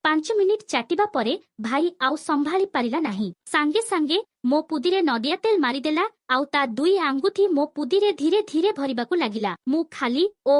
5 minute ଚାଟିବା ପରେ ଭାଇ ଆଉ ସମ୍ଭାଳି ପାରିଲା ନାହିଁ। ସାଙ୍ଗେ ସାଙ୍ଗେ ମୋ ପୁଦିରେ ନଡ଼ିଆ ତେଲ ମାରିଦେଲା ଆଉ ତା 2 ଆଙ୍ଗୁଠି ମୋ ପୁଦିରେ ଧୀରେ ଧୀରେ ଭରିବାକୁ ଲାଗିଲା। ମୁଁ ଖାଲି ଓ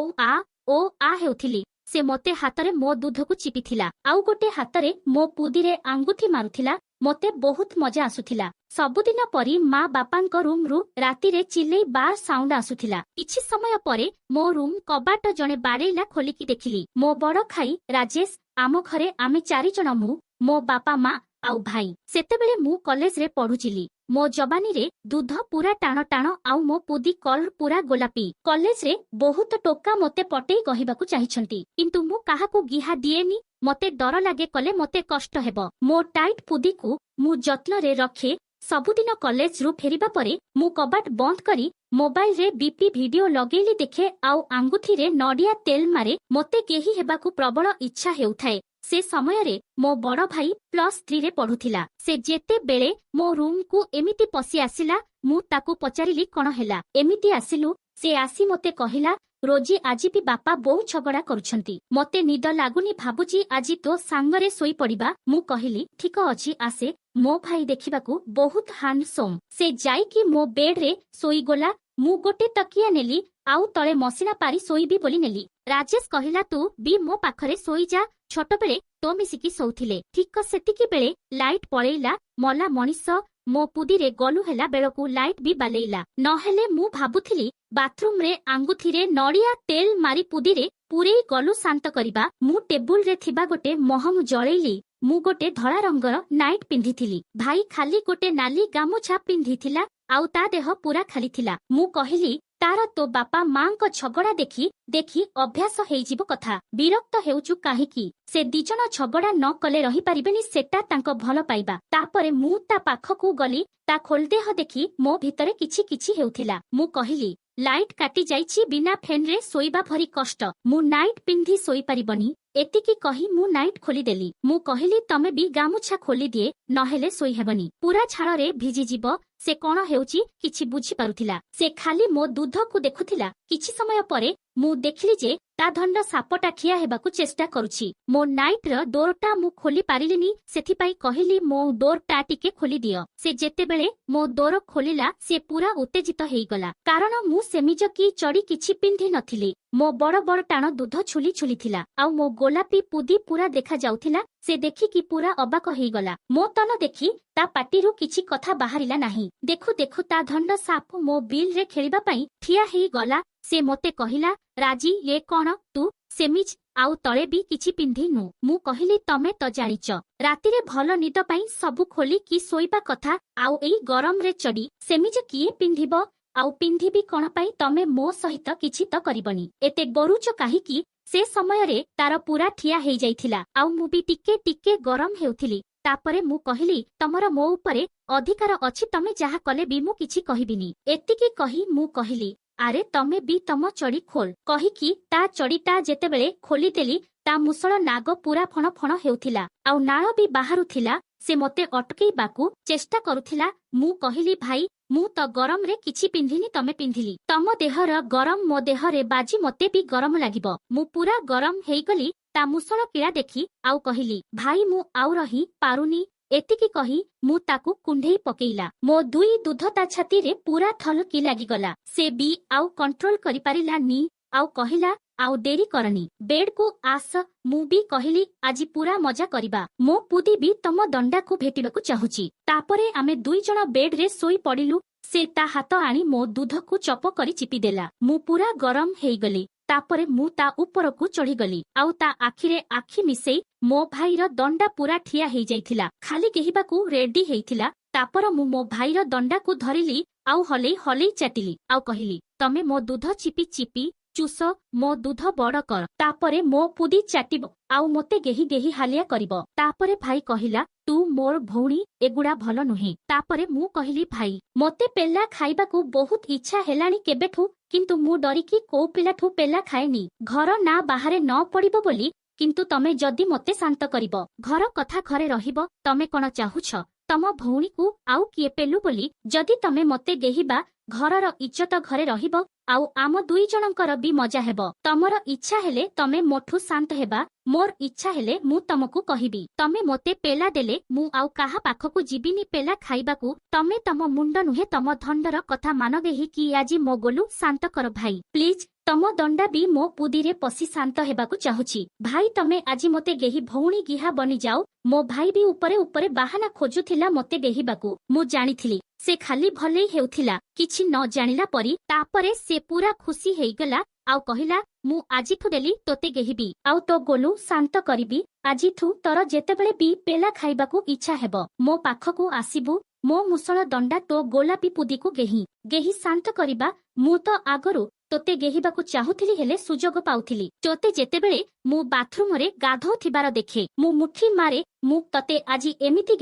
ଆ ହେଉଥିଲି। ସେ ମୋତେ ହାତରେ ମୋ ଦୁଧକୁ ଚିପିଥିଲା, ଆଉ ଗୋଟେ ହାତରେ ମୋ ପୁଦିରେ ଆଙ୍ଗୁଠି ମାରୁଥିଲା। ମୋତେ ବହୁତ ମଜା ଆସୁଥିଲା। ସବୁଦିନ ପରି ମା ବାପାଙ୍କ ରୁମ୍ରୁ ରାତିରେ ଚିଲେଇ ବାର୍ ସାଉଣ୍ଡ ଆସୁଥିଲା। କିଛି ସମୟ ପରେ ମୋ ରୁମ୍ କବାଟ ଜଣେ ବାଡ଼େଇଲା। ଖୋଲିକି ଦେଖିଲି ମୋ ବଡ଼ ଭାଇ ରାଜେଶ। ଆମ ଘରେ ଆମେ 4 ଜଣ, ମୁଁ, ମୋ ବାପା ମା ଆଉ ଭାଇ। ସେତେବେଳେ ମୁଁ କଲେଜରେ ପଢୁଥିଲି। ମୋ ଜବାନୀରେ ଦୁଧ ପୁରା ଟାଣ ଟାଣ ଆଉ ମୋ ପୁଦି କଲର ପୁରା ଗୋଲାପୀ। କଲେଜରେ ବହୁତ ଟୋକା ମୋତେ ପଟେଇ କହିବାକୁ ଚାହିଁଛନ୍ତି, କିନ୍ତୁ ମୁଁ କାହାକୁ ଗିହା ଦିଏନି। ମୋତେ ଡର ଲାଗେ କଲେ ମୋତେ କଷ୍ଟ ହେବ। ମୋ ଟାଇଟ୍ ପୁଦିକୁ ମୁଁ ଯତ୍ନରେ ରଖେ। ସବୁଦିନ କଲେଜରୁ ଫେରିବା ପରେ ମୁଁ କବାଟ ବନ୍ଦ କରି ମୋବାଇଲରେ ବିପି ଭିଡିଓ ଲଗେଇଲି ଦେଖେ ଆଉ ଆଙ୍ଗୁଠିରେ ନଡ଼ିଆ ତେଲ ମାରେ। ମୋତେ କେହି ହେବାକୁ ପ୍ରବଳ ଇଚ୍ଛା ହେଉଥାଏ। ସେ ସମୟରେ ମୋ ବଡ଼ ଭାଇ +3ରେ ପଢୁଥିଲା। ସେ ଯେତେବେଳେ ମୋ ରୁମ୍କୁ ଏମିତି ପଶି ଆସିଲା, ମୁଁ ତାକୁ ପଚାରିଲି କଣ ହେଲା, ଏମିତି ଆସିଲୁ? ସେ ଆସି ମୋତେ କହିଲା, ରୋଜି ଆଜି ବି ବାପା ବୋଉ ଝଗଡ଼ା କରୁଛନ୍ତି। ମୋତେ ନିଦ ଲାଗୁନି, ଭାବୁଛି ଆଜି ତୋ ସାଙ୍ଗରେ ଶୋଇପଡ଼ିବା। ମୁଁ କହିଲି ଠିକ ଅଛି ଆସେ। ମୋ ଭାଇ ଦେଖିବାକୁ ବହୁତ ହ୍ୟାଣ୍ଡସମ୍। ସେ ଯାଇକି ମୋ ବେଡ୍ରେ ଶୋଇଗଲା। ମୁଁ ଗୋଟେ ତକିଆ ନେଲି ଆଉ ତଳେ ମସିଣା ପାରି ଶୋଇବି ବୋଲି ନେଲି। ରାଜେଶ କହିଲା ତୁ ବି ମୋ ପାଖରେ ଶୋଇଯା, ଛୋଟବେଳେ ତୋ ମିଶିକି ଶୋଉଥିଲେ। ଠିକ ସେତିକି ବେଳେ ଲାଇଟ୍ ପଳେଇଲା। ମଲା ମଣିଷ ମୋ ପୁଦିରେ ଗଲୁ ହେଲା ବେଳକୁ ଲାଇଟ୍ ବି ବାଲେଇଲା। ନହେଲେ ମୁଁ ଭାବୁଥିଲି ବାଥରୁମରେ ଆଙ୍ଗୁଠିରେ ନଡ଼ିଆ ତେଲ ମାରି ପୁଦିରେ ପୁରେଇ ଗଲୁ ଶାନ୍ତ କରିବା। ମୁଁ ଟେବୁଲରେ ଥିବା ଗୋଟେ ମହମ ଜଳେଇଲି। ମୁଁ ଗୋଟେ ଧଳା ରଙ୍ଗର ନାଇଟ୍ ପିନ୍ଧିଥିଲି। ଭାଇ ଖାଲି ଗୋଟେ ନାଲି ଗାମୁଛା ପିନ୍ଧିଥିଲା ଆଉ ତା ଦେହ ପୁରା ଖାଲି ଥିଲା। ମୁଁ କହିଲି ତାର ତୋ ବାପା ମାଙ୍କ ଝଗଡ଼ା ଦେଖି ଦେଖି ଅଭ୍ୟାସ ହେଇଯିବ କଥା। ବିରକ୍ତ ହେଉଛୁ କାହିଁକି? ସେ 2 ଜଣ ଝଗଡ଼ା ନ କଲେ ରହିପାରିବେନି, ସେଟା ତାଙ୍କ ଭଲ ପାଇବା। ତାପରେ ମୁଁ ତା ପାଖକୁ ଗଲି। ତା ଖୋଲଦେହ ଦେଖି ମୋ ଭିତରେ କିଛି କିଛି ହେଉଥିଲା। ମୁଁ କହିଲି ଲାଇଟ୍ କାଟି ଯାଇଛି, ବିନା ଫ୍ୟାନରେ ଶୋଇବା ଭାରି କଷ୍ଟ। ମୁଁ ନାଇଟ୍ ପିନ୍ଧି ଶୋଇପାରିବନି। ଏତିକି କହି ମୁଁ ନାଇଟ୍ ଖୋଲିଦେଲି। ମୁଁ କହିଲି ତମେ ବି ଗାମୁଛା ଖୋଲିଦିଏ, ନହେଲେ ଶୋଇହେବନି, ପୁରା ଝାଳରେ ଭିଜିଯିବ। ସେ କଣ ହେଉଛି କିଛି ବୁଝିପାରୁଥିଲା। ସେ ଖାଲି ମୋ ଦୁଧକୁ ଦେଖୁଥିଲା। କିଛି ସମୟ ପରେ ମୁଁ ଦେଖିଲି ଯେ ତା ଧଣ୍ଡ ସାପଟା ଠିଆ ହେବାକୁ ଚେଷ୍ଟା କରୁଛି। ମୋ ନାଇଟ୍ର ଡୋରଟା ମୁଁ ଖୋଲି ପାରିଲିନି, ସେଥିପାଇଁ କହିଲି ମୋ ଡୋରଟା ଟିକେ ଖୋଲିଦିଅ। ସେ ଯେତେବେଳେ ମୋ ଡୋର ଖୋଲିଲା ସେ ପୁରା ଉତ୍ତେଜିତ ହେଇଗଲା, କାରଣ ମୁଁ ସେମିଜ କି ଚଡ଼ି କିଛି ପିନ୍ଧି ନଥିଲି। ମୋ ବଡ଼ ବଡ଼ ଟାଣ ଦୁଧ ଛୁଲି ଛୁଲିଥିଲା ଆଉ ମୋ ଗୋଲାପୀ ପୁଦି ପୁରା ଦେଖା ଯାଉଥିଲା। ସେ ଦେଖିକି ପୁରା ଅବାକ ହେଇଗଲା। ମୋ ତନ ଦେଖି ତା ପାଟିରୁ କିଛି କଥା ବାହାରିଲା ନାହିଁ। ଦେଖୁ ଦେଖୁ ତା ଧଣ୍ଡ ସାପ ମୋ ବିଲରେ ଖେଳିବା ପାଇଁ ଠିଆ ହେଇଗଲା। ସେ ମୋତେ କହିଲା ରାଜି ଏ କଣ ତୁ ସେମିଜ ଆଉ ତଳେ ବି କିଛି ପିନ୍ଧିନୁ? ମୁଁ କହିଲି ତମେ ତ ଜାଣିଛ ରାତିରେ ଭଲ ନିଦ ପାଇଁ ସବୁ ଖୋଲିକି ଶୋଇବା କଥା, ଆଉ ଏଇ ଗରମରେ ଚଡ଼ି ସେମିଜ କିଏ ପିନ୍ଧିବ? ଆଉ ପିନ୍ଧିବି କଣ ପାଇଁ? ତମେ ମୋ ସହିତ କିଛି ତ କରିବନି, ଏତେ ଡରୁଛ କାହିଁକି? ସେ ସମୟରେ ତାର ପୁରା ଠିଆ ହେଇଯାଇଥିଲା ଆଉ ମୁଁ ବି ଟିକେ ଟିକେ ଗରମ ହେଉଥିଲି। ତାପରେ ମୁଁ କହିଲି ତମର ମୋ ଉପରେ ଅଧିକାର ଅଛି, ତମେ ଯାହା କଲେ ବି ମୁଁ କିଛି କହିବିନି। ଏତିକି କହି ମୁଁ କହିଲି ଆରେ ତମେ ବି ତମ ଚଡ଼ି ଖୋଲ। କହିକି ତା ଚଡ଼ିଟା ଯେତେବେଳେ ଖୋଲିଦେଲି ତା ମୁଷଳ ନାଗ ପୁରା ଫଣ ଫଣ ହେଉଥିଲା ଆଉ ନାଳ ବି ବାହାରୁଥିଲା। ସେ ମୋତେ ଅଟକେଇବାକୁ ଚେଷ୍ଟା କରୁଥିଲା। ମୁଁ କହିଲି ଭାଇ ମୁଁ ତ ଗରମରେ କିଛି ପିନ୍ଧିନି, ତମେ ପିନ୍ଧିଲି। ତମ ଦେହର ଗରମ ମୋ ଦେହରେ ବାଜି ମୋତେ ବି ଗରମ ଲାଗିବ। ମୁଁ ପୁରା ଗରମ ହେଇଗଲି ତା ମୁଷଳ କିଳା ଦେଖି ଆଉ କହିଲି ଭାଇ ମୁଁ ଆଉ ରହି ପାରୁନି। ଏତିକି କହି ମୁଁ ତାକୁ କୁଣ୍ଢେଇ ପକେଇଲା। ମୋ 2 ଦୁଧ ତା ଛାତିରେ ପୁରା ଥଲକି ଲାଗିଗଲା। ସେ ବି ଆଉ କଣ୍ଟ୍ରୋଲ କରିପାରିଲାନି ଆଉ କହିଲା ଆଉ ଡେରି କରନି, ବେଡ୍କୁ ଆସ। ମୁଁ ବି କହିଲି ଆଜି ପୁରା ମଜା କରିବା। ମୋ ପୁଦି ବି ତମ ଦଣ୍ଡାକୁ ଭେଟିବାକୁ ଚାହୁଁଛି। ତାପରେ ଆମେ 2 ଜଣ ବେଡ୍ରେ ଶୋଇ ପଡ଼ିଲୁ। ସେ ତା ହାତ ଆଣି ମୋ ଦୁଧକୁ ଚପ କରି ଚିପିଦେଲା। ମୁଁ ପୁରା ଗରମ ହେଇଗଲି। ତାପରେ ମୁଁ ତା ଉପରକୁ ଚଢ଼ିଗଲି ଆଉ ତା ଆଖିରେ ଆଖି ମିଶେଇ ମୋ ଭାଇର ଦଣ୍ଡା ପୁରା ଠିଆ ହେଇଯାଇଥିଲା, ଖାଲି କେହିବାକୁ ରେଡି ହେଇଥିଲା। ତାପରେ ମୁଁ ମୋ ଭାଇର ଦଣ୍ଡାକୁ ଧରିଲି ଆଉ ହଲେଇ ହଲେଇ ଚାଟିଲି ଆଉ କହିଲି ତମେ ମୋ ଦୁଧ ଚିପି ଚିପି ଚୁଷ, ମୋ ଦୁଧ ବଡ଼ କର, ତାପରେ ମୋ ପୁଦି ଚାଟିବ ଆଉ ମୋତେ ଗେହି ଗେହି ହାଲିଆ କରିବ। ତାପରେ ଭାଇ କହିଲା ତୁ ମୋର ଭଉଣୀ, ଏଗୁଡ଼ା ଭଲ ନୁହେଁ। ତାପରେ ମୁଁ କହିଲି ଭାଇ ମୋତେ ପେଲା ଖାଇବାକୁ ବହୁତ ଇଚ୍ଛା ହେଲାଣି କେବେଠୁ, କିନ୍ତୁ ମୁଁ ଡରିକି କୋଉ ପିଲାଠୁ ପେଲା ଖାଏନି। ଘର ନା ବାହାରେ ନ ପଡ଼ିବ ବୋଲି, କିନ୍ତୁ ତମେ ଯଦି ମୋତେ ଶାନ୍ତ କରିବ, ଘର କଥା ଘରେ ରହିବ। ତମେ କଣ ଚାହୁଁଛ ତମ ଭଉଣୀକୁ ଆଉ କିଏ ପେଲୁ ବୋଲି? ଯଦି ତମେ ମୋତେ ଗେହିବା ଘରର ଇଜ୍ଜତ ଘରେ ରହିବ ଆଉ ଆମ ଦୁଇ ଜଣଙ୍କର ବି ମଜା ହେବ। ତମର ଇଚ୍ଛା ହେଲେ ତମେ ମୋଠୁ ଶାନ୍ତ ହେବା, ମୋର ଇଚ୍ଛା ହେଲେ ମୁଁ ତମକୁ କହିବି। ତମେ ମୋତେ ପେଲା ଦେଲେ ମୁଁ ଆଉ କାହା ପାଖକୁ ଯିବିନି ପେଲା ଖାଇବାକୁ। ତମେ ତମ ମୁଣ୍ଡ ନୁହେଁ ତମ ଧଣ୍ଡର କଥା ମାନବେହି କି ଆଜି ମୋ ଗୋଲୁ ଶାନ୍ତ କର ଭାଇ ପ୍ଲିଜ। ତମ ଦଣ୍ଡା ବି ମୋ ପୁଦିରେ ପଶି ଶାନ୍ତ ହେବାକୁ ଚାହୁଁଛି। ଭାଇ ତମେ ଆଜି ମୋତେ ଗେହି ଭଉଣୀ ଗିହା ବନିଯାଉ। ମୋ ଭାଇ ବି ଉପରେ ଉପରେ ବାହାନା ଖୋଜୁଥିଲା ମୋତେ ଗେହିବାକୁ। ମୁଁ ଜାଣିଥିଲି ସେ ଖାଲି ଭଲେଇ ହେଉଥିଲା କିଛି ନ ଜାଣିଲା ପରି। ତାପରେ ସେ ପୁରା ଖୁସି ହେଇଗଲା ଆଉ କହିଲା ମୁଁ ଆଜିଠୁ ଡେଲି ତୋତେ ଗେହିବି ଆଉ ତୋ ଗୋଲୁ ଶାନ୍ତ କରିବି। ଆଜିଠୁ ତୋର ଯେତେବେଳେ ବି ପେଲା ଖାଇବାକୁ ଇଚ୍ଛା ହେବ ମୋ ପାଖକୁ ଆସିବୁ। ମୋ ମୁଷଳ ଦଣ୍ଡା ତୋ ଗୋଲାପୀ ପୁଦିକୁ ଗେହି ଶାନ୍ତ କରିବା। ମୁଁ ତ ଆଗରୁ ତୋତେ ଗେହିବାକୁ ଚାହୁଁଥିଲି ହେଲେ ସୁଯୋଗ ପାଉଥିଲି। ତୋତେ ଯେତେବେଳେ ମୁଁ ବାଥରୁମରେ ଗାଧୋଉଥିବାର ଦେଖେ ମୁଁ ମୁଠି ମାରେ। ମୁଁ ତତେ ଆଜି ଏମିତି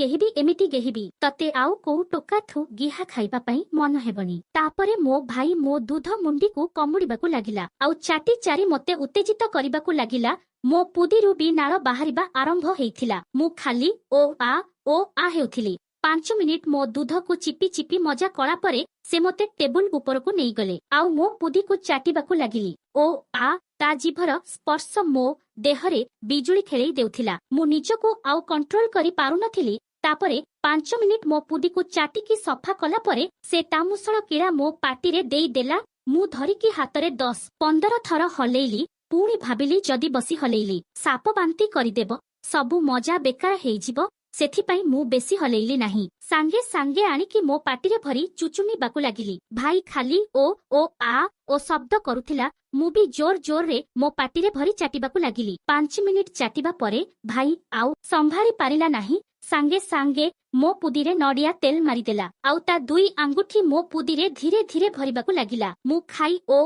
ଗେହିବି ତତେ ଆଉ କୋଉ ଟୋକାଠୁ ଗିହା ଖାଇବା ପାଇଁ ମନ ହେବନି। ତାପରେ ମୋ ଭାଇ ମୋ ଦୁଧ ମୁଣ୍ଡିକୁ କମୁଡିବାକୁ ଲାଗିଲା ଆଉ ଚାଟି ଚାରି ମୋତେ ଉତ୍ତେଜିତ କରିବାକୁ ଲାଗିଲା। ମୋ ପୁଦିରୁ ବି ନାଳ ବାହାରିବା ଆରମ୍ଭ ହେଇଥିଲା। ମୁଁ ଖାଲି ଓ ଆ ହେଉଥିଲି। 5 ମିନିଟ୍ ମୋ ଦୁଧକୁ ଚିପି ଚିପି ମଜା କଲା ପରେ ସେ ମୋତେ ଟେବୁଲ ଉପରକୁ ନେଇଗଲେ ଆଉ ମୋ ପୁଦିକୁ ଚାଟିବାକୁ ଲାଗିଲି। ଓ ତା ଜିଭର ସ୍ପର୍ଶ ମୋ ଦେହରେ ବିଜୁଳି ଖେଳେଇ ଦେଉଥିଲା। ମୁଁ ନିଜକୁ ଆଉ କଣ୍ଟ୍ରୋଲ କରି ପାରୁନଥିଲି। ତାପରେ 5 ମିନିଟ୍ ମୋ ପୁଦିକୁ ଚାଟିକି ସଫା କଲା ପରେ ସେ ତାମୁଷଳ କିଳା ମୋ ପାଟିରେ ଦେଇଦେଲା। ମୁଁ ଧରିକି ହାତରେ 10-15 ଥର ହଲେଇଲି। ପୁଣି ଭାବିଲି ଯଦି ବସି ହଲେଇଲି ସାପ ବାନ୍ତି କରିଦେବ, ସବୁ ମଜା ବେକାର ହେଇଯିବ। ସେଥିପାଇଁ ମୁଁ ବେଶୀ ହଲେଇଲି ନାହିଁ। ସାଙ୍ଗେ ସାଙ୍ଗେ ଆଣିକି ମୋ ପାଟିରେ ଭରି ଚୁଚୁମିବାକୁ ଲାଗିଲି। ଭାଇ ଖାଲି ଓ ଶବ୍ଦ କରୁଥିଲା। ମୁଁ ବି ଜୋରରେ ମୋ ପାଟିରେ ଭରି ଚାଟିବାକୁ ଲାଗିଲି। 5 ମିନିଟ୍ ଚାଟିବା ପରେ ଭାଇ ଆଉ ସମ୍ଭାଳି ପାରିଲା ନାହିଁ। ସାଙ୍ଗେ ସାଙ୍ଗେ ମୋ ପୁଦିରେ ନଡିଆ ତେଲ ମାରିଦେଲା ଆଉ ତା 2 ଆଙ୍ଗୁଠି ମୋ ପୁଦିରେ ଧୀରେ ଧୀରେ ଭରିବାକୁ ଲାଗିଲା। ମୁଁ ଖାଇ ଓ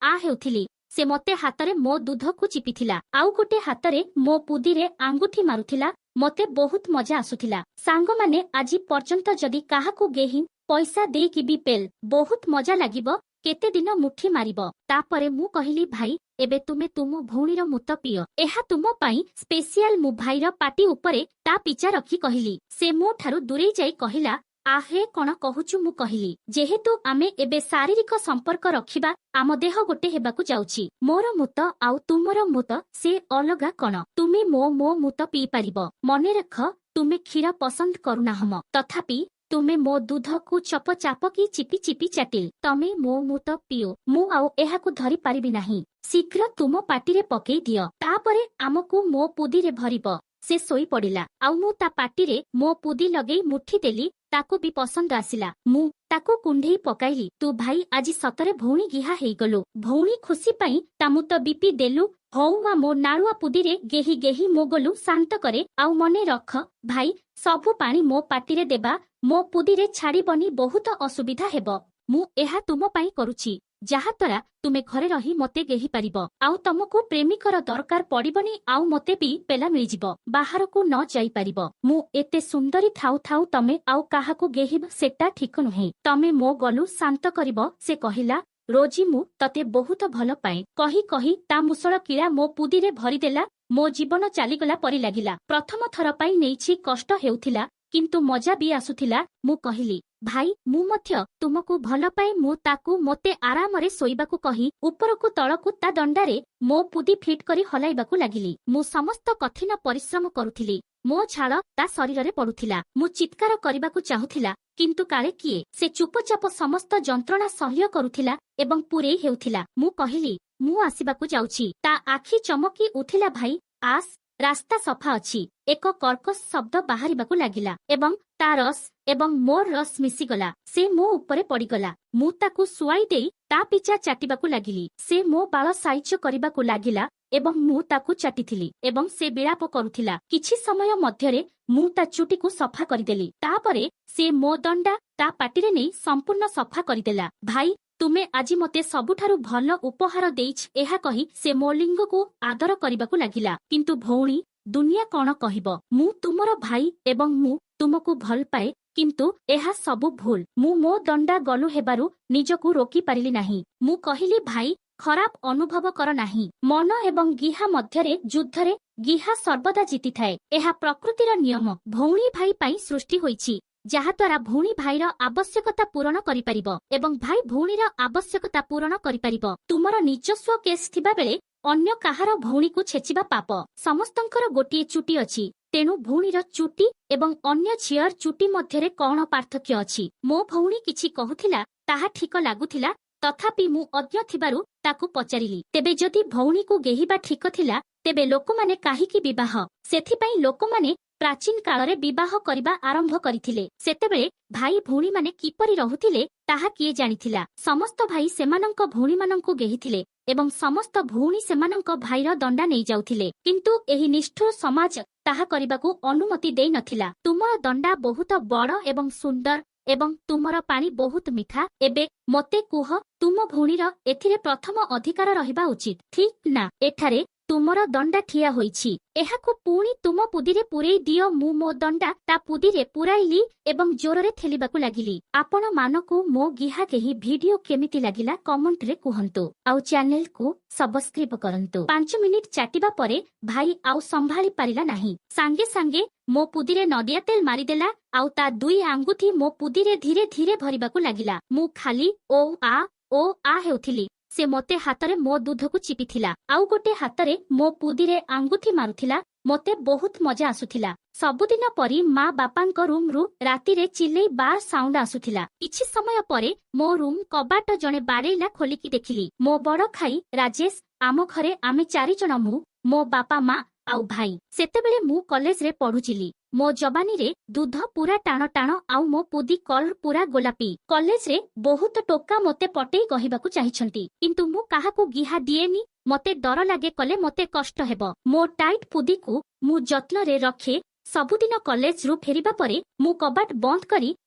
ଆ ହେଉଥିଲି। ସେ ମୋତେ ହାତରେ ମୋ ଦୁଧକୁ ଚିପିଥିଲା ଆଉ ଗୋଟେ ହାତରେ ମୋ ପୁଦିରେ ଆଙ୍ଗୁଠି ମାରୁଥିଲା। ମୋତେ ବହୁତ ମଜା ଆସୁଥିଲା। ସାଙ୍ଗମାନେ ଆଜି ପର୍ଯ୍ୟନ୍ତ ଯଦି କାହାକୁ ଗେହି ପଇସା ଦେଇକି ବି ପେଲ୍ ବହୁତ ମଜା ଲାଗିବ। କେତେ ଦିନ ମୁଠି ମାରିବ। ତାପରେ ମୁଁ କହିଲି ଭାଇ ଏବେ ତୁମେ ତୁମ ଭଉଣୀର ମୁତ ପିଅ, ଏହା ତୁମ ପାଇଁ ସ୍ପେସିଆଲ। ମୁଁ ଭାଇର ପାଟି ଉପରେ ତା ପିଚା ରଖି କହିଲି। ସେ ମୋ ଠାରୁ ଦୂରେଇ ଯାଇ କହିଲା ଆହେ କଣ କହୁଛୁ? ମୁଁ କହିଲି ଯେହେତୁ ଆମେ ଏବେ ଶାରୀରିକ ସମ୍ପର୍କ ରଖିବା ଆମ ଦେହ ଗୋଟେ ହେବାକୁ ଯାଉଛି। ମୋର ମୁତ ଆଉ ତୁମର ମୁତ ସେ ଅଲଗା କଣ? ତୁମେ ମୋ ମୁତ ପିଇ ପାରିବ। ମନେ ରଖ ତୁମେ କ୍ଷୀର ପସନ୍ଦ କରୁନାହଁ ତଥାପି ତୁମେ ମୋ ଦୁଧକୁ ଚପ ଚାପକି ଚିପି ଚିପି ଚାଟିଲ। ତମେ ମୋ ମୁତ ପିଓ। ମୁଁ ଆଉ ଏହାକୁ ଧରି ପାରିବି ନାହିଁ। ଶୀଘ୍ର ତୁମ ପାଟିରେ ପକେଇ ଦିଅ। ତାପରେ ଆମକୁ ମୋ ପୁଦିରେ ଭରିବ। ସେ ଶୋଇ ପଡିଲା ଆଉ ମୁଁ ତା ପାଟିରେ ମୋ ପୁଦି ଲଗେଇ ମୁଠି ଦେଲି। ତାକୁ ବି ପସନ୍ଦ ଆସିଲା। ମୁଁ ତାକୁ କୁଣ୍ଢେଇ ପକାଇଲି। ତୁ ଭାଇ ଆଜି ସତରେ ଭଉଣୀ ଗିହା ହେଇଗଲୁ। ଭଉଣୀ ଖୁସି ପାଇଁ ତା ମୁତ ବିପି ଦେଲୁ। ହଉ ମୋ ନାଳୁଆ ପୁଦିରେ ଗେହି ମୋ ଗୋଲୁ ଶାନ୍ତ କରେ। ଆଉ ମନେ ରଖ ଭାଇ ସବୁ ପାଣି ମୋ ପାଟିରେ ଦେବା ମୋ ପୁଦିରେ ଛାଡ଼ିବନି। ବହୁତ ଅସୁବିଧା ହେବ। ମୁଁ ଏହା ତୁମ ପାଇଁ କରୁଛି ଯାହାଦ୍ୱାରା ତୁମେ ଘରେ ରହି ମୋତେ ଗେହି ପାରିବ ଆଉ ତମକୁ ପ୍ରେମିକର ଦରକାର ପଡିବନି ଆଉ ମୋତେ ବି ପେଲା ମିଳିଯିବ। ବାହାରକୁ ନ ଯାଇପାରିବ। ମୁଁ ଏତେ ସୁନ୍ଦରୀ ଥାଉ ତମେ ଆଉ କାହାକୁ ଗେହିବ ସେଟା ଠିକ ନୁହେଁ। ତମେ ମୋ ଗୋଲୁ ଶାନ୍ତ କରିବ। ସେ କହିଲା ରୋଜି ମୁଁ ତତେ ବହୁତ ଭଲ ପାଏ। କହି ତା ମୁଷଳ କିଳା ମୋ ପୁଦିରେ ଭରିଦେଲା। ମୋ ଜୀବନ ଚାଲିଗଲା ପରି ଲାଗିଲା। ପ୍ରଥମ ଥର ପାଇଁ ନେଇଛି କଷ୍ଟ ହେଉଥିଲା କିନ୍ତୁ ମଜା ବି ଆସୁଥିଲା। ମୁଁ କହିଲି ଭାଇ ମୁଁ ମଧ୍ୟ ତୁମକୁ ଭଲ ପାଏ। ମୁଁ ତାକୁ ମୋତେ ଆରାମରେ ଶୋଇବାକୁ କହି ଉପରକୁ ତଳକୁ ତା ଦଣ୍ଡାରେ ମୋ ପୁଦି ଫିଟ୍ କରି ହଲାଇବାକୁ ଲାଗିଲି। ମୁଁ ସମସ୍ତ କଠିନ ପରିଶ୍ରମ କରୁଥିଲି। ମୋ ଝାଳ ତା ଶରୀରରେ ପଡୁଥିଲା। ମୁଁ ଚିତ୍କାର କରିବାକୁ ଚାହୁଁଥିଲା କିନ୍ତୁ କାଳେ କିଏ ସେ ଚୁପଚାପ ସମସ୍ତ ଯନ୍ତ୍ରଣା ସହ୍ୟ କରୁଥିଲା ଏବଂ ପୂରେଇ ହେଉଥିଲା। ମୁଁ କହିଲି ମୁଁ ଆସିବାକୁ ଯାଉଛି। ତା ଆଖି ଚମକି ଉଠିଲା ଭାଇ ଆସ୍ ରାସ୍ତା ସଫା ଅଛି। ଏକ କର୍କଶ ଶବ୍ଦ ବାହାରିବାକୁ ଲାଗିଲା ଏବଂ ତା ରସ୍ ଏବଂ ମୋର ରସ୍ ମିଶିଗଲା। ସେ ମୋ ଉପରେ ପଡିଗଲା। ମୁଁ ତାକୁ ଶୁଆଇ ଦେଇ ତା ପିଚା ଚାଟିବାକୁ ଲାଗିଲି। ସେ ମୋ ବାଳ ସାଇଜ କରିବାକୁ ଲାଗିଲା ଏବଂ ମୁଁ ତାକୁ ଚାଟିଥିଲି ଏବଂ ସେ ବିଳାପ କରୁଥିଲା। କିଛି ସମୟ ମଧ୍ୟରେ ମୁଁ ତା ଚୁଟିକୁ ସଫା କରିଦେଲି। ତାପରେ ସେ ମୋ ଦଣ୍ଡା ତା ପାଟିରେ ନେଇ ସମ୍ପୂର୍ଣ୍ଣ ସଫା କରିଦେଲା। ଭାଇ ତୁମେ ଆଜି ମୋତେ ସବୁଠାରୁ ଭଲ ଉପହାର ଦେଇଛ। ଏହା କହି ସେ ମୋ ଲିଙ୍ଗକୁ ଆଦର କରିବାକୁ ଲାଗିଲା। କିନ୍ତୁ ଭଉଣୀ ଦୁନିଆ କଣ କହିବ? ମୁଁ ତୁମର ଭାଇ ଏବଂ ମୁଁ ତୁମକୁ ଭଲ ପାଏ କିନ୍ତୁ ଏହା ସବୁ ଭୁଲ। ମୁଁ ମୋ ଦଣ୍ଡା ଗଲୁ ହେବାରୁ ନିଜକୁ ରୋକି ପାରିଲି ନାହିଁ। ମୁଁ କହିଲି ଭାଇ ଖରାପ ଅନୁଭବ କର ନାହିଁ। ମନ ଏବଂ ଗିହା ମଧ୍ୟରେ ଯୁଦ୍ଧରେ ଗିହା ସର୍ବଦା ଜିତିଥାଏ। ଏହା ପ୍ରକୃତିର ନିୟମ। ଭଉଣୀ ଭାଇ ପାଇଁ ସୃଷ୍ଟି ହୋଇଛି। ଯାହାଦ୍ୱାରା ଭଉଣୀ ଭାଇର ଆବଶ୍ୟକତା ପୂରଣ କରିପାରିବ ଏବଂ ଭାଇ ଭଉଣୀର ଆବଶ୍ୟକତା ପୂରଣ କରିପାରିବ। ତୁମର ନିଜସ୍ୱ କେସ୍ ଥିବାବେଳେ ଅନ୍ୟ କାହାର ଭଉଣୀକୁ ଛେଚିବା ପାପ। ସମସ୍ତଙ୍କର ଗୋଟିଏ ଚୁଟି ଅଛି, ତେଣୁ ଭଉଣୀର ଚୁଟି ଏବଂ ଅନ୍ୟ ଝିଅର ଚୁଟି ମଧ୍ୟରେ କ'ଣ ପାର୍ଥକ୍ୟ ଅଛି? ମୋ ଭଉଣୀ କିଛି କହୁଥିଲା, ତାହା ଠିକ ଲାଗୁଥିଲା, ତଥାପି ମୁଁ ଅଜ୍ଞ ଥିବାରୁ ତାକୁ ପଚାରିଲି, ତେବେ ଯଦି ଭଉଣୀକୁ ଗେହିବା ଠିକ ଥିଲା, ତେବେ ଲୋକମାନେ କାହିଁକି ବିବାହ? ସେଥିପାଇଁ ଲୋକମାନେ ପ୍ରାଚୀନ କାଳରେ ବିବାହ କରିବା ଆରମ୍ଭ କରିଥିଲେ। ସେତେବେଳେ ଭାଇ ଭଉଣୀମାନେ କିପରି ରହୁଥିଲେ ତାହା କିଏ ଜାଣିଥିଲା? ସମସ୍ତ ଭାଇ ସେମାନଙ୍କ ଭଉଣୀମାନଙ୍କୁ ଗେହିଥିଲେ ଏବଂ ସମସ୍ତ ଭଉଣୀ ସେମାନଙ୍କ ଭାଇର ଦଣ୍ଡା ନେଇଯାଉଥିଲେ। କିନ୍ତୁ ଏହି ନିଷ୍ଠୁର ସମାଜ ତାହା କରିବାକୁ ଅନୁମତି ଦେଇନଥିଲା। ତୁମର ଦଣ୍ଡା ବହୁତ ବଡ଼ ଏବଂ ସୁନ୍ଦର ଏବଂ ତୁମର ପାଣି ବହୁତ ମିଠା। ଏବେ ମୋତେ କୁହ, ତୁମ ଭଉଣୀର ଏଥିରେ ପ୍ରଥମ ଅଧିକାର ରହିବା ଉଚିତ, ଠିକ୍ ନା? ଏଠାରେ ତୁମର ଦଣ୍ଡା ଠିଆ ହୋଇଛି, ଏହାକୁ ପୁଣି ତୁମ ପୁଦିରେ ପୂରେଇ ଦିଅ। ମୁଁ ମୋ ଦଣ୍ଡା ତା ପୁଦିରେ ପୂରାଇଲି ଏବଂ ଜୋରରେ ଠେଲିବାକୁ ଲାଗିଲି। ଆପଣମାନଙ୍କୁ ମୋ ଗିହା କେହି ଭିଡିଓ କେମିତି ଲାଗିଲା କମେଣ୍ଟରେ କୁହନ୍ତୁ ଆଉ ଚ୍ୟାନେଲକୁ ସବସ୍କ୍ରାଇବ କରନ୍ତୁ। 5 ମିନିଟ୍ ଚାଟିବା ପରେ ଭାଇ ଆଉ ସମ୍ଭାଳି ପାରିଲା ନାହିଁ। ସାଙ୍ଗେ ସାଙ୍ଗେ ମୋ ପୁଦିରେ ନଡ଼ିଆ ତେଲ ମାରିଦେଲା ଆଉ ତା 2 ଆଙ୍ଗୁଠି ମୋ ପୁଦିରେ ଧୀରେ ଧୀରେ ଭରିବାକୁ ଲାଗିଲା। ମୁଁ ଖାଲି ଓ ଆ ହେଉଥିଲି। ସେ ମୋତେ ହାତରେ ମୋ ଦୁଧକୁ ଚିପିଥିଲା, ଆଉ ଗୋଟେ ହାତରେ ମୋ ପୁଦିରେ ଆଙ୍ଗୁଠି ମାରୁଥିଲା। ମୋତେ ବହୁତ ମଜା ଆସୁଥିଲା। ସବୁଦିନ ପରି ମା ବାପାଙ୍କ ରୁମ୍ରୁ ରାତିରେ ଚିଲେଇ ବାର୍ ସାଉଣ୍ଡ ଆସୁଥିଲା। କିଛି ସମୟ ପରେ ମୋ ରୁମ୍ କବାଟ ଜଣେ ବାଡ଼େଇଲା। ଖୋଲିକି ଦେଖିଲି ମୋ ବଡ଼ ଭାଇ ରାଜେଶ। ଆମ ଘରେ ଆମେ 4 ଜଣ, ମୁଁ, ମୋ ବାପା ମା ଆଉ ଭାଇ। ସେତେବେଳେ ମୁଁ କଲେଜରେ ପଢୁଥିଲି। ମୋ ଜବାନୀରେ ଦୁଧ ପୁରା ଟାଣ ଟାଣ ଆଉ ମୋ ପୁଦି କଲର ପୁରା ଗୋଲାପୀ। କଲେଜରେ ବହୁତ ଟୋକା ମୋତେ ପଟେଇ କହିବାକୁ ଚାହିଁଛନ୍ତି, କିନ୍ତୁ ମୁଁ କାହାକୁ ଗିହା ଦିଏନି। ମୋତେ ଡର ଲାଗେ କଲେ ମୋତେ କଷ୍ଟ ହେବ। ମୋ ଟାଇଟ୍ ପୁଦିକୁ ମୁଁ ଯତ୍ନରେ ରଖେ। ସବୁଦିନ କଲେଜରୁ ଫେରିବା ପରେ ମୁଁ କବାଟ ବନ୍ଦ କରି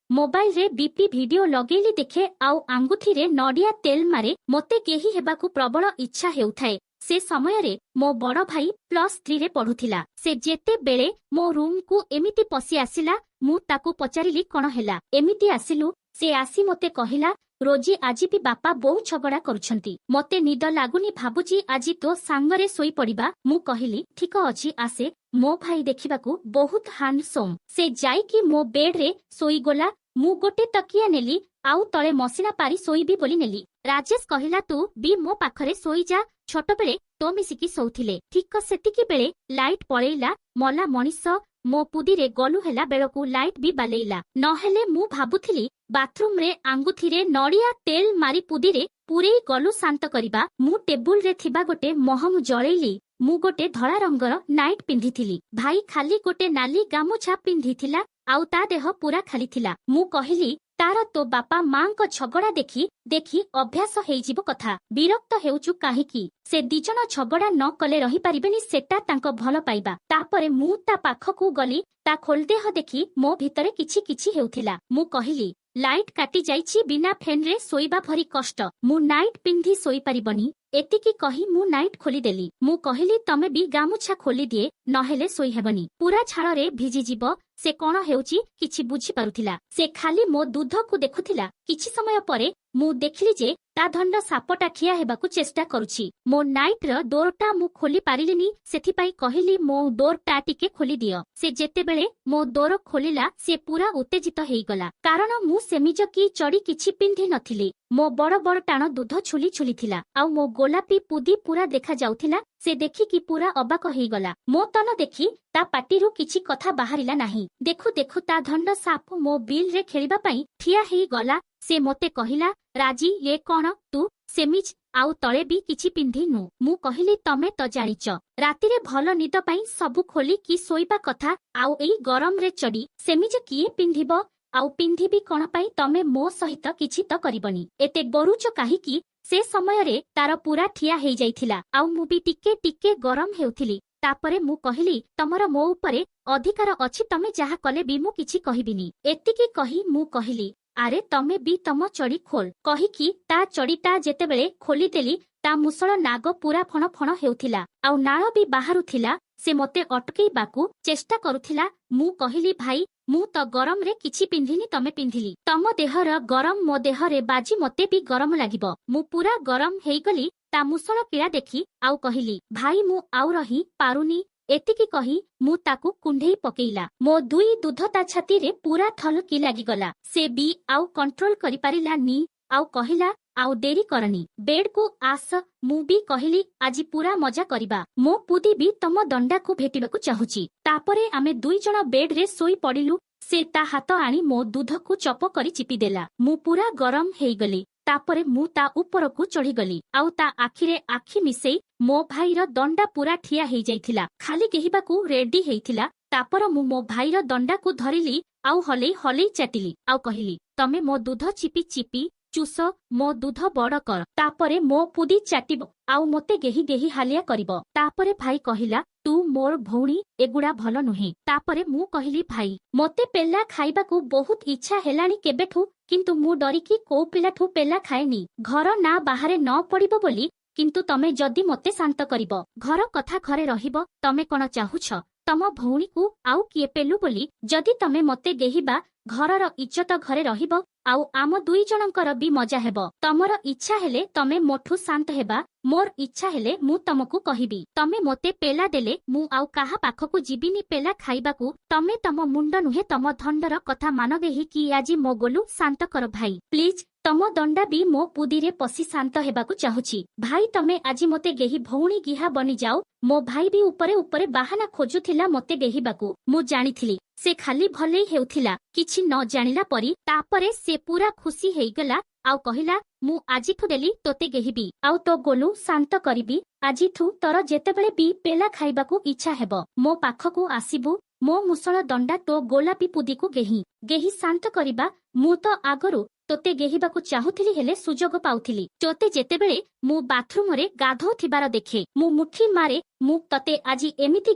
ମୋବାଇଲରେ ବିପି ଭିଡିଓ ଲଗେଇଲି ଦେଖେ ଆଉ ଆଙ୍ଗୁଠିରେ ନଡ଼ିଆ ତେଲ ମାରେ। ମୋତେ କେହି ହେବାକୁ ପ୍ରବଳ ଇଚ୍ଛା ହେଉଥାଏ। ସେ ସମୟରେ ମୋ ବଡ଼ ଭାଇ +3ରେ ପଢୁଥିଲା। ସେ ଯେତେବେଳେ ମୋ ରୁମ୍କୁ ଏମିତି ପଶି ଆସିଲା, ମୁଁ ତାକୁ ପଚାରିଲି କ'ଣ ହେଲା, ଏମିତି ଆସିଲୁ? ସେ ଆସି ମୋତେ କହିଲା, ରୋଜି ଆଜି ବି ବାପା ବୋଉ ଝଗଡ଼ା କରୁଛନ୍ତି। ମୋତେ ନିଦ ଲାଗୁନି, ଭାବୁଛି ଆଜି ତୋ ସାଙ୍ଗରେ ଶୋଇପଡ଼ିବା। ମୁଁ କହିଲି ଠିକ ଅଛି ଆସେ। ମୋ ଭାଇ ଦେଖିବାକୁ ବହୁତ ହ୍ୟାଣ୍ଡସମ୍। ସେ ଯାଇକି ମୋ ବେଡ୍ରେ ଶୋଇଗଲା। ମୁଁ ଗୋଟେ ତକିଆ ନେଲି ଆଉ ତଳେ ମସିଣା ପାରି ଶୋଇବି ବୋଲି ନେଲି। ରାଜେଶ କହିଲା, ତୁ ବି ମୋ ପାଖରେ ଶୋଇଯା, ଛୋଟବେଳେ ତୋ ମିଶିକି ଶୋଉଥିଲେ। ଠିକ ସେତିକି ବେଳେ ଲାଇଟ୍ ପଳେଇଲା। ମଲା ମଣିଷ ମୋ ପୁଦିରେ ଗଲୁ ହେଲା ବେଳକୁ ଲାଇଟ୍ ବି ବାଲେଇଲା। ନହେଲେ ମୁଁ ଭାବୁଥିଲି ବାଥରୁମରେ ଆଙ୍ଗୁଠିରେ ନଡ଼ିଆ ତେଲ ମାରି ପୁଦିରେ ପୂରେଇ ଗଲୁ ଶାନ୍ତ କରିବା। ମୁଁ ଟେବୁଲରେ ଥିବା ଗୋଟେ ମହମ ଜଳେଇଲି। ମୁଁ ଗୋଟେ ଧଳା ରଙ୍ଗର ନାଇଟ୍ ପିନ୍ଧିଥିଲି। ଭାଇ ଖାଲି ଗୋଟେ ନାଲି ଗାମୁଛା ପିନ୍ଧିଥିଲା ଆଉ ତା ଦେହ ପୁରା ଖାଲି ଥିଲା। ମୁଁ କହିଲି, ତାର ତୋ ବାପା ମାଙ୍କ ଝଗଡ଼ା ଦେଖି ଦେଖି ଅଭ୍ୟାସ ହେଇଯିବ କଥା। ବିରକ୍ତ ହେଉଛୁ କାହିଁକି? ସେ 2 ଜଣ ଝଗଡ଼ା ନ କଲେ ରହିପାରିବେନି, ସେଟା ତାଙ୍କ ଭଲ ପାଇବା। ତାପରେ ମୁଁ ତା ପାଖକୁ ଗଲି। ତା ଖୋଲଦେହ ଦେଖି ମୋ ଭିତରେ କିଛି କିଛି ହେଉଥିଲା। ମୁଁ କହିଲି, ଲାଇଟ୍ କାଟି ଯାଇଛି, ବିନା ଫ୍ୟାନରେ ଶୋଇବା ଭାରି କଷ୍ଟ। ମୁଁ ନାଇଟ୍ ପିନ୍ଧି ଶୋଇପାରିବନି। ଏତିକି କହି ମୁଁ ନାଇଟ୍ ଖୋଲିଦେଲି। ମୁଁ କହିଲି, ତମେ ବି ଗାମୁଛା ଖୋଲିଦିଏ, ନହେଲେ ଶୋଇହେବନି, ପୁରା ଝାଳରେ ଭିଜିଯିବ। ସେ କ'ଣ ହେଉଛି କିଛି ବୁଝିପାରୁଥିଲା। ସେ ଖାଲି ମୋ ଦୁଧକୁ ଦେଖୁଥିଲା। କିଛି ସମୟ ପରେ ମୁଁ ଦେଖିଲି ଯେ ତା ଧଣ୍ଡ ସାପଟା ଠିଆ ହେବାକୁ ଚେଷ୍ଟା କରୁଛି। ମୋ ନାଇଟ୍ର ଡୋରଟା ମୁଁ ଖୋଲି ପାରିଲିନି, ସେଥିପାଇଁ କହିଲି, ମୋ ଡୋରଟା ଟିକେ ଖୋଲିଦିଅ। ସେ ଯେତେବେଳେ ମୋ ଡୋର ଖୋଲିଲା, ସେ ପୁରା ଉତ୍ତେଜିତ ହେଇଗଲା, କାରଣ ମୁଁ ସେମିଜ କି ଚଡ଼ି କିଛି ପିନ୍ଧି ନଥିଲି। ମୋ ବଡ଼ ବଡ଼ ଟାଣ ଦୁଧ ଛୁଲି ଛୁଲିଥିଲା ଆଉ ମୋ ଗୋଲାପୀ ପୁଦି ପୁରା ଦେଖାଯାଉଥିଲା। ସେ ଦେଖିକି ପୁରା ଅବାକ ହେଇଗଲା। ମୋ ତନ ଦେଖି ତା ପାଟିରୁ କିଛି କଥା ବାହାରିଲା ନାହିଁ। ଦେଖୁ ଦେଖୁ ତା ଧଣ୍ଡ ସାପ ମୋ ବିଲରେ ଖେଳିବା ପାଇଁ ଠିଆ ହେଇଗଲା। ସେ ମୋତେ କହିଲା, ରାଜି, ଏ କ'ଣ ତୁ ସେମିଜ ଆଉ ତଳେ ବି କିଛି ପିନ୍ଧିନୁ? ମୁଁ କହିଲି, ତମେ ତ ଜାଣିଛ ରାତିରେ ଭଲ ନିଦ ପାଇଁ ସବୁ ଖୋଲିକି ଶୋଇବା କଥା, ଆଉ ଏଇ ଗରମରେ ଚଡ଼ି ସେମିଜ କିଏ ପିନ୍ଧିବ? ଆଉ ପିନ୍ଧିବି କ'ଣ ପାଇଁ? ତମେ ମୋ ସହିତ କିଛି ତ କରିବନି, ଏତେ ଡରୁଛ କାହିଁକି? ସେ ସମୟରେ ତାର ପୁରା ଠିଆ ହେଇଯାଇଥିଲା ଆଉ ମୁଁ ବି ଟିକେ ଟିକେ ଗରମ ହେଉଥିଲି। ତାପରେ ମୁଁ କହିଲି, ତମର ମୋ ଉପରେ ଅଧିକାର ଅଛି, ତମେ ଯାହା କଲେ ବି ମୁଁ କିଛି କହିବିନି। ଏତିକି କହି ମୁଁ କହିଲି, ଆରେ ତମେ ବି ତମ ଚଡ଼ି ଖୋଲ। କହିକି ତା ଚଡ଼ିଟା ଯେତେବେଳେ ଖୋଲିଦେଲି, ତା ମୁଷଳ ନାଗ ପୁରା ଫଣ ଫଣ ହେଉଥିଲା ଆଉ ନାଳ ବି ବାହାରୁଥିଲା। ସେ ମୋତେ ଅଟକେଇବାକୁ ଚେଷ୍ଟା କରୁଥିଲା। ମୁଁ କହିଲି, ଭାଇ, ମୁଁ ତ ଗରମରେ କିଛି ପିନ୍ଧିନି, ତମେ ପିନ୍ଧିଲି। ତମ ଦେହର ଗରମ ମୋ ଦେହରେ ବାଜି ମୋତେ ବି ଗରମ ଲାଗିବ। ମୁଁ ପୁରା ଗରମ ହେଇଗଲି ତା ମୁଷଳ କିଳା ଦେଖି ଆଉ କହିଲି, ଭାଇ, ମୁଁ ଆଉ ରହି ପାରୁନି। ଏତିକି କହି ମୁଁ ତାକୁ କୁଣ୍ଢେଇ ପକେଇଲା। ମୋ ଦୁଇ ଦୁଧ ତା ଛାତିରେ ପୁରା ଥଲକି ଲାଗିଗଲା। ସେ ବି ଆଉ କଣ୍ଟ୍ରୋଲ କରିପାରିଲାନି, ଆଉ କହିଲା, ଆଉ ଡେରି କରନି, ବେଡ୍‌କୁ ଆସ। ମୁଁ ବି କହିଲି, ଆଜି ପୁରା ମଜା କରିବା। ମୋ ପୁଦି ବି ତମ ଦଣ୍ଡାକୁ ଭେଟିବାକୁ ଚାହୁଁଛି। ତାପରେ ଆମେ ଦୁଇଜଣ ବେଡ୍‌ରେ ଶୋଇ ପଡ଼ିଲୁ। ସେ ତା ହାତ ଆଣି ମୋ ଦୁଧକୁ ଚପ କରି ଚିପିଦେଲା। ମୁଁ ପୁରା ଗରମ ହେଇଗଲି। ତାପରେ ମୁଁ ତା ଉପରକୁ ଚଢ଼ିଗଲି, ଆଉ ତା ଆଖିରେ ଆଖି ମିଶେଇ ମୋ ଭାଇର ଦଣ୍ଡା ପୁରା ଠିଆ ହେଇଯାଇଥିଲା, ଖାଲି ଗେହିବାକୁ ରେଡି ହେଇଥିଲା। ତାପରେ ମୁଁ ମୋ ଭାଇର ଦଣ୍ଡାକୁ ଧରିଲି, ଆଉ ହଲେଇ ହଲେଇ ଚାଟିଲି, ଆଉ କହିଲି, ତମେ ମୋ ଦୁଧ ଚିପି ଚିପି ଚୁଷ, ମୋ ଦୁଧ ବଡ଼ କର। ତାପରେ ମୋ ପୁଦି ଚାଟିବ, ଆଉ ମୋତେ ଗେହି ଗେହି ହାଲିଆ କରିବ। ତାପରେ ଭାଇ କହିଲା, ତୁ ମୋର ଭଉଣୀ, ଏଗୁଡ଼ା ଭଲ ନୁହେଁ। ତାପରେ ମୁଁ କହିଲି, ଭାଇ, ମୋତେ ପେଲା ଖାଇବାକୁ ବହୁତ ଇଚ୍ଛା ହେଲାଣି କେବେଠୁ, କିନ୍ତୁ ମୁଁ ଡରିକି କୋଉ ପିଲାଠୁ ପେଲା ଖାଏନି। ଘର ନା ବାହାରେ ନ ପଡ଼ିବ ବୋଲି। କିନ୍ତୁ ତମେ ଯଦି ମୋତେ ଶାନ୍ତ କରିବ, ଘର କଥା ଘରେ ରହିବ। ତମେ କ'ଣ ଚାହୁଁଛ ତମ ଭଉଣୀକୁ ଆଉ କିଏ ପେଲୁ ବୋଲି? ଯଦି ତମେ ମୋତେ ଗେହିବା, ଘରର ଇଜ୍ଜତ ଘରେ ରହିବ, ଆଉ ଆମ ଦୁଇ ଜଣଙ୍କର ବି ମଜା ହେବ। ତମର ଇଚ୍ଛା ହେଲେ ତମେ ମୋଠୁ ଶାନ୍ତ ହେବା, ମୋର ଇଚ୍ଛା ହେଲେ ମୁଁ ତମକୁ କହିବି। ତମେ ମୋତେ ପେଲା ଦେଲେ ମୁଁ ଆଉ କାହା ପାଖକୁ ଯିବିନି ପେଲା ଖାଇବାକୁ। ତମେ ତମ ମୁଣ୍ଡ ନୁହେଁ ତମ ଧଣ୍ଡର କଥା ମାନ। ଗେହିକି ଆଜି ମୋ ଗୋଲୁ ଶାନ୍ତ କର ଭାଇ, ପ୍ଲିଜ୍। ତମ ଦଣ୍ଡା ବି ମୋ ପୁଦିରେ ପଶି ଶାନ୍ତ ହେବାକୁ ଚାହୁଁଛି। ଭାଇ, ତମେ ଆଜି ମୋତେ ଗେହି ଭଉଣୀ ଗିହା ବନିଯାଉ। ମୋ ଭାଇ ବି ଉପରେ ଉପରେ ବାହାନା ଖୋଜୁଥିଲା ମୋତେ ଗେହିବାକୁ। ମୁଁ ଜାଣିଥିଲି ସେ ଖାଲି ଭଲେଇ ହେଉଥିଲା, କିଛି ନ ଜାଣିଲା ପରି। ତାପରେ ସେ ପୁରା ଖୁସି ହେଇଗଲା, ଆଉ କହିଲା, ମୁଁ ଆଜିଠୁ ଡେଲି ତୋତେ ଗେହିବି, ଆଉ ତୋ ଗୋଲୁ ଶାନ୍ତ କରିବି। ଆଜିଠୁ ତୋର ଯେତେବେଳେ ବି ପେଲା ଖାଇବାକୁ ଇଚ୍ଛା ହେବ, ମୋ ପାଖକୁ ଆସିବୁ। ମୋ ମୁଷଳ ଦଣ୍ଡା ତୋ ଗୋଲାପୀ ପୁଦିକୁ ଗେହି ଶାନ୍ତ କରିବା। ମୁଁ ତ ଆଗରୁ ତୋତେ ଗେହିବାକୁ ଚାହୁଁଥିଲି, ହେଲେ ସୁଯୋଗ ପାଉଥିଲି। ତୋତେ ଯେତେବେଳେ ମୁଁ ବାଥରୁମରେ ଗାଧୋଉଥିବାର ଦେଖେ, ମୁଁ ମୁଠି ମାରେ। ମୁଁ ତତେ ଆଜି ଏମିତି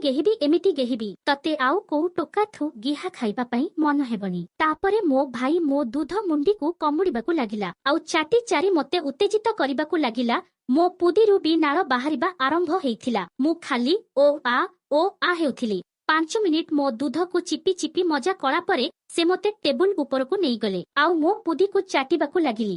ଗେହିବି, ତତେ ଆଉ କୋଉ ଟୋକାଠୁ ଗିହା ଖାଇବା ପାଇଁ ମନ ହେବନି। ତାପରେ ମୋ ଭାଇ ମୋ ଦୁଧ ମୁଣ୍ଡିକୁ କମୁଡ଼ିବାକୁ ଲାଗିଲା, ଆଉ ଚାଟି ଚାରି ମୋତେ ଉତ୍ତେଜିତ କରିବାକୁ ଲାଗିଲା। ମୋ ପୁଦିରୁ ବି ନାଳ ବାହାରିବା ଆରମ୍ଭ ହେଇଥିଲା। ମୁଁ ଖାଲି ଓ ଆ ହେଉଥିଲି। 5 ମିନିଟ୍ ମୋ ଦୁଧକୁ ଚିପି ଚିପି ମଜା କଳା ପରେ ସେ ମୋତେ ଟେବୁଲ ଉପରକୁ ନେଇଗଲେ, ଆଉ ମୋ ପୁଦିକୁ ଚାଟିବାକୁ ଲାଗିଲି।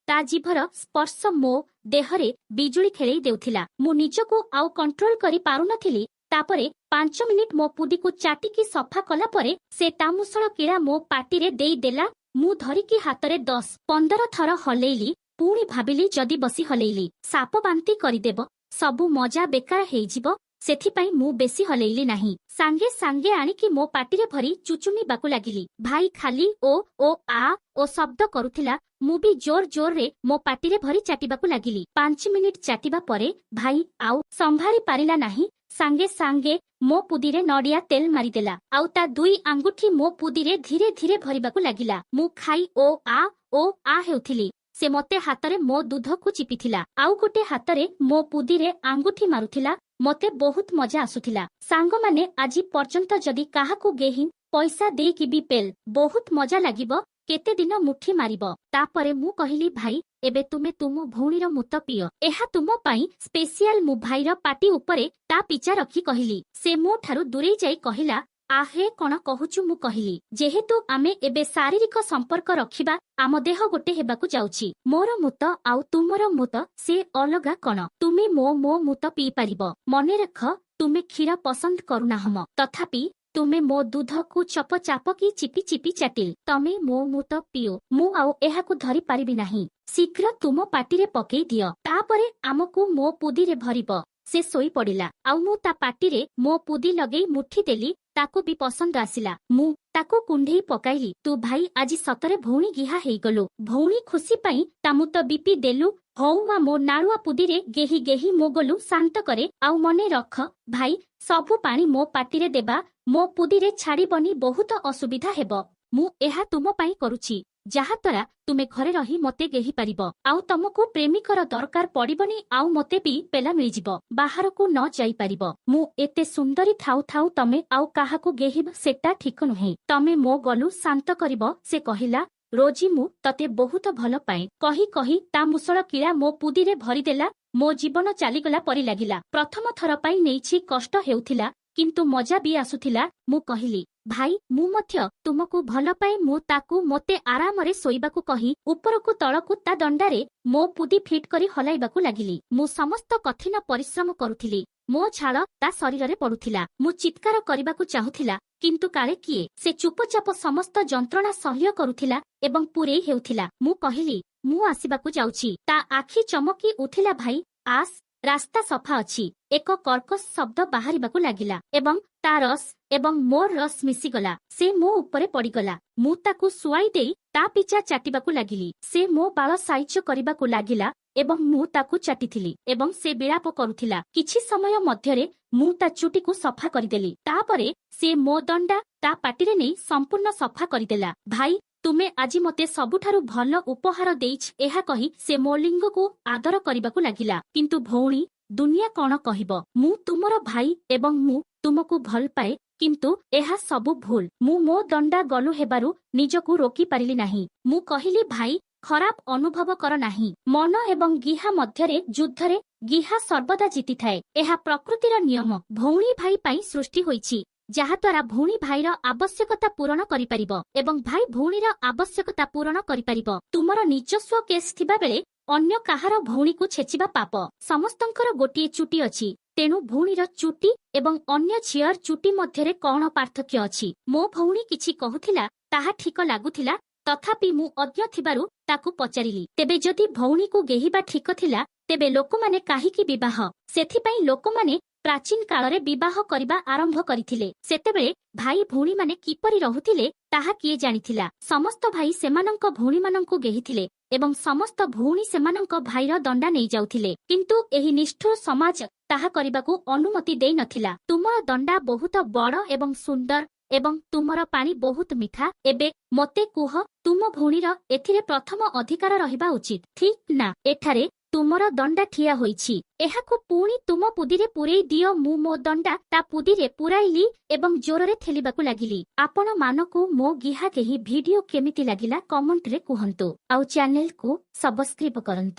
ତା ଜିଭର ସ୍ପର୍ଶ ମୋ ଦେହରେ ବିଜୁଳି ଖେଳେଇ ଦେଉଥିଲା। ମୁଁ ନିଜକୁ ଆଉ କଣ୍ଟ୍ରୋଲ କରି ପାରୁନଥିଲି। ତାପରେ 5 ମିନିଟ୍ ମୋ ପୁଦିକୁ ଚାଟିକି ସଫା କଲା ପରେ ସେ ତା ମୁଷଳ କିଳା ମୋ ପାଟିରେ ଦେଇଦେଲା। ମୁଁ ଧରିକି ହାତରେ 10-15 ଥର ହଲେଇଲି। ପୁଣି ଭାବିଲି, ଯଦି ବସି ହଲେଇଲି ସାପ ବାନ୍ତି କରିଦେବ, ସବୁ ମଜା ବେକାର ହେଇଯିବ। ସେଥିପାଇଁ ମୁଁ ବେଶୀ ହଲେଇଲି ନାହିଁ। ସାଙ୍ଗେ ସାଙ୍ଗେ ଆଣିକି ମୋ ପାଟିରେ ଭରି ଚୁଚୁମିବାକୁ ଲାଗିଲି। ଭାଇ ଖାଲି ଓ ଶବ୍ଦ କରୁଥିଲା। ମୁଁ ବି ଜୋର ଜୋରରେ ମୋ ପାଟିରେ ଭରି ଚାଟିବାକୁ ଲାଗିଲି। 5 ମିନିଟ୍ ଚାଟିବା ପରେ ଭାଇ ଆଉ ସମ୍ଭାଳି ପାରିଲା ନାହିଁ। ସାଙ୍ଗେ ସାଙ୍ଗେ ମୋ ପୁଦିରେ ନଡ଼ିଆ ତେଲ ମାରିଦେଲା, ଆଉ ତା 2 ଆଙ୍ଗୁଠି ମୋ ପୁଦିରେ ଧୀରେ ଧୀରେ ଭରିବାକୁ ଲାଗିଲା। ମୁଁ ଖାଇ ଓ ଆ ହେଉଥିଲି। ସେ ମୋତେ ହାତରେ ମୋ ଦୁଧକୁ ଚିପିଥିଲା, ଆଉ ଗୋଟେ ହାତରେ ମୋ ପୁଦିରେ ଆଙ୍ଗୁଠି ମାରୁଥିଲା। ମୋତେ ବହୁତ ମଜା ଆସୁଥିଲା। ସାଙ୍ଗମାନେ, ଆଜି ପର୍ଯ୍ୟନ୍ତ ଯଦି କାହାକୁ ଗେହି ପଇସା ଦେଇକି ବି ପେଲ୍, ବହୁତ ମଜା ଲାଗିବ। କେତେ ଦିନ ମୁଠି ମାରିବ। ତାପରେ ମୁଁ କହିଲି, ଭାଇ, ଏବେ ତୁମେ ତୁମ ଭଉଣୀର ମୁତ ପିଅ, ଏହା ତୁମ ପାଇଁ ସ୍ପେସିଆଲ। ମୁଁ ଭାଇର ପାଟି ଉପରେ ତା ପିଚା ରଖି କହିଲି। ସେ ମୋ ଠାରୁ ଦୂରେଇ ଯାଇ କହିଲା, ଆହେ, କ'ଣ କହୁଛୁ? ମୁଁ କହିଲି, ଯେହେତୁ ଆମେ ଏବେ ଶାରୀରିକ ସମ୍ପର୍କ ରଖିବା, ଆମ ଦେହ ଗୋଟେ ହେବାକୁ ଯାଉଛି। ମୋର ମୁତ ଆଉ ତୁମର ମୁତ ସେ ଅଲଗା କ'ଣ? ତୁମେ ମୋ ମୁତ ପିଇପାରିବ। ମନେ ରଖ, ତୁମେ କ୍ଷୀର ପସନ୍ଦ କରୁନାହଁ, ତଥାପି ତୁମେ ମୋ ଦୁଧକୁ ଚପ ଚାପକି ଚିପି ଚିପି ଚାଟିଲ। ତମେ ମୋ ମୁତ ପିଓ, ମୁଁ ଆଉ ଏହାକୁ ଧରି ପାରିବି ନାହିଁ। ଶୀଘ୍ର ତୁମ ପାଟିରେ ପକେଇ ଦିଅ, ତାପରେ ଆମକୁ ମୋ ପୁଦିରେ ଭରିବ। ସେ ଶୋଇ ପଡ଼ିଲା, ଆଉ ମୁଁ ତା ପାଟିରେ ମୋ ପୁଦି ଲଗେଇ ମୁଠି ଦେଲି। ତାକୁ ବି ପସନ୍ଦ ଆସିଲା। ମୁଁ ତାକୁ କୁଣ୍ଢେଇ ପକାଇଲି। ତୁ ଭାଇ ଆଜି ସତରେ ଭଉଣୀ ଗିହା ହେଇଗଲୁ। ଭଉଣୀ ଖୁସି ପାଇଁ ତା ମୁତ ବିପି ଦେଲୁ। ହଉ ମା, ମୋ ନାଳୁଆ ପୁଦିରେ ଗେହି ଗେହି ମୋ ଗୋଲୁ ଶାନ୍ତ କରେ। ଆଉ ମନେ ରଖ ଭାଇ, ସବୁ ପାଣି ମୋ ପାଟିରେ ଦେବା ମୋ ପୁଦିରେ ଛାଡ଼ିବନି, ବହୁତ ଅସୁବିଧା ହେବ। ମୁଁ ଏହା ତୁମ ପାଇଁ କରୁଛି, ଯାହାଦ୍ୱାରା ତୁମେ ଘରେ ରହି ମୋତେ ଗେହି ପାରିବ, ଆଉ ତମକୁ ପ୍ରେମିକର ଦରକାର ପଡ଼ିବନି, ଆଉ ମୋତେ ବି ପେଲା ମିଳିଯିବ, ବାହାରକୁ ନ ଯାଇପାରିବ। ମୁଁ ଏତେ ସୁନ୍ଦରୀ ଥାଉ ଥାଉ ତମେ ଆଉ କାହାକୁ ଗେହିବ, ସେଟା ଠିକ ନୁହେଁ। ତମେ ମୋ ଗୋଲୁ ଶାନ୍ତ କରିବ। ସେ କହିଲା, ରୋଜି, ମୁଁ ତତେ ବହୁତ ଭଲ ପାଏ। କହି କହି ତା ମୁଷଳ କିଳା ମୋ ପୁଦିରେ ଭରିଦେଲା। ମୋ ଜୀବନ ଚାଲିଗଲା ପରି ଲାଗିଲା। ପ୍ରଥମ ଥର ପାଇଁ ନେଇଛି, କଷ୍ଟ ହେଉଥିଲା। କିନ୍ତୁ ମଜା ବି ଆସୁଥିଲା। ମୁଁ କହିଲି, ଭାଇ ମୁଁ ମଧ୍ୟ ତୁମକୁ ଭଲ ପାଏ। ମୁଁ ତାକୁ ମୋତେ ଆରାମରେ ଶୋଇବାକୁ କହି ଉପରକୁ ତଳକୁ ତା ଦଣ୍ଡାରେ ମୋ ପୁଦି ଫିଟ୍ କରି ହଲାଇବାକୁ ଲାଗିଲି। ମୁଁ ସମସ୍ତ କଠିନ ପରିଶ୍ରମ କରୁଥିଲି। ମୋ ଝାଳ ତା ଶରୀରରେ ପଡୁଥିଲା। ମୁଁ ଚିତ୍କାର କରିବାକୁ ଚାହୁଁଥିଲା, କିନ୍ତୁ କାଳେ କିଏ ସେ ଚୁପଚାପ ସମସ୍ତ ଯନ୍ତ୍ରଣା ସହ୍ୟ କରୁଥିଲା ଏବଂ ପୂରେଇ ହେଉଥିଲା। ମୁଁ କହିଲି, ମୁଁ ଆସିବାକୁ ଯାଉଛି। ତା ଆଖି ଚମକି ଉଠିଲା, ଭାଇ ଆସ, ରାସ୍ତା ସଫା ଅଛି। ଏକ କର୍କଶ ଶବ୍ଦ ବାହାରିବାକୁ ଲାଗିଲା ଏବଂ ତା ରସ୍ ଏବଂ ମୋର ରସ୍ ମିଶିଗଲା। ସେ ମୋ ଉପରେ ପଡ଼ିଗଲା। ମୁଁ ତାକୁ ଶୁଆଇ ଦେଇ ତା ପିଚା ଚାଟିବାକୁ ଲାଗିଲି। ସେ ମୋ ବାଳ ସାଇଜ କରିବାକୁ ଲାଗିଲା ଏବଂ ମୁଁ ତାକୁ ଚାଟିଥିଲି ଏବଂ ସେ ବିଳାପ କରୁଥିଲା। କିଛି ସମୟ ମଧ୍ୟରେ ମୁଁ ତା ଚୁଟିକୁ ସଫା କରିଦେଲି। ତାପରେ ସେ ମୋ ଦଣ୍ଡା ତା ପାଟିରେ ନେଇ ସମ୍ପୂର୍ଣ୍ଣ ସଫା କରିଦେଲା। ଭାଇ ତୁମେ ଆଜି ମୋତେ ସବୁଠାରୁ ଭଲ ଉପହାର ଦେଇଛ, ଏହା କହି ସେ ମୋ ଲିଙ୍ଗକୁ ଆଦର କରିବାକୁ ଲାଗିଲା। କିନ୍ତୁ ଭଉଣୀ, ଦୁନିଆ କଣ କହିବ? ମୁଁ ତୁମର ଭାଇ ଏବଂ ମୁଁ ତୁମକୁ ଭଲ ପାଏ, କିନ୍ତୁ ଏହା ସବୁ ଭୁଲ। ମୁଁ ମୋ ଦଣ୍ଡା ଗଲୁ ହେବାରୁ ନିଜକୁ ରୋକି ପାରିଲି ନାହିଁ। ମୁଁ କହିଲି, ଭାଇ ଖରାପ ଅନୁଭବ କର ନାହିଁ। ମନ ଏବଂ ଗିହା ମଧ୍ୟରେ ଯୁଦ୍ଧରେ ଗିହା ସର୍ବଦା ଜିତିଥାଏ। ଏହା ପ୍ରକୃତିର ନିୟମ। ଭଉଣୀ ଭାଇ ପାଇଁ ସୃଷ୍ଟି ହୋଇଛି, ଯାହାଦ୍ୱାରା ଭଉଣୀ ଭାଇର ଆବଶ୍ୟକତା ପୂରଣ କରିପାରିବ ଏବଂ ଭାଇ ଭଉଣୀର ଆବଶ୍ୟକତା ପୂରଣ କରିପାରିବ। ତୁମର ନିଜସ୍ୱ କେସ୍ ଥିବାବେଳେ ଅନ୍ୟ କାହାର ଭଉଣୀକୁ ଛେଚିବା ପାପ। ସମସ୍ତଙ୍କର ଗୋଟିଏ ଚୁଟି ଅଛି, ତେଣୁ ଭଉଣୀର ଚୁଟି ଏବଂ ଅନ୍ୟ ଝିଅର ଚୁଟି ମଧ୍ୟରେ କଣ ପାର୍ଥକ୍ୟ ଅଛି? ମୋ ଭଉଣୀ କିଛି କହୁଥିଲା, ତାହା ଠିକ ଲାଗୁଥିଲା। ତଥାପି ମୁଁ ଅଜ୍ଞ ଥିବାରୁ ତାକୁ ପଚାରିଲି, ତେବେ ଯଦି ଭଉଣୀକୁ ଗେହିବା ଠିକ ଥିଲା, ତେବେ ଲୋକମାନେ କାହିଁକି ବିବାହ? ସେଥିପାଇଁ ଲୋକମାନେ ପ୍ରାଚୀନ କାଳରେ ବିବାହ କରିବା ଆରମ୍ଭ କରିଥିଲେ। ସେତେବେଳେ ଭାଇ ଭଉଣୀମାନେ କିପରି ରହୁଥିଲେ ତାହା କିଏ ଜାଣିଥିଲା? ସମସ୍ତ ଭାଇ ସେମାନଙ୍କ ଭଉଣୀମାନଙ୍କୁ ଗେହିଥିଲେ ଏବଂ ସମସ୍ତ ଭଉଣୀ ସେମାନଙ୍କ ଭାଇର ଦଣ୍ଡା ନେଇଯାଉଥିଲେ। କିନ୍ତୁ ଏହି ନିଷ୍ଠୁର ସମାଜ ତାହା କରିବାକୁ ଅନୁମତି ଦେଇନଥିଲା। ତୁମର ଦଣ୍ଡା ବହୁତ ବଡ଼ ଏବଂ ସୁନ୍ଦର ଏବଂ ତୁମର ପାଣି ବହୁତ ମିଠା। ଏବେ ମୋତେ କୁହ, ତୁମ ଭଉଣୀର ଏଥିରେ ପ୍ରଥମ ଅଧିକାର ରହିବା ଉଚିତ, ଠିକ୍ ନା? ଏଠାରେ ତୁମର ଦଣ୍ଡା ଠିଆ ହୋଇଛି, ଏହାକୁ ପୁଣି ତୁମ ପୁଦିରେ ପୂରେଇ ଦିଅ। ମୁଁ ମୋ ଦଣ୍ଡା ତା ପୁଦିରେ ପୂରାଇଲି ଏବଂ ଜୋରରେ ଠେଲିବାକୁ ଲାଗିଲି। ଆପଣମାନଙ୍କୁ ମୋ ଗିହା କେହି ଭିଡିଓ କେମିତି ଲାଗିଲା କମେଣ୍ଟରେ କୁହନ୍ତୁ ଆଉ ଚ୍ୟାନେଲକୁ ସବସ୍କ୍ରାଇବ କରନ୍ତୁ।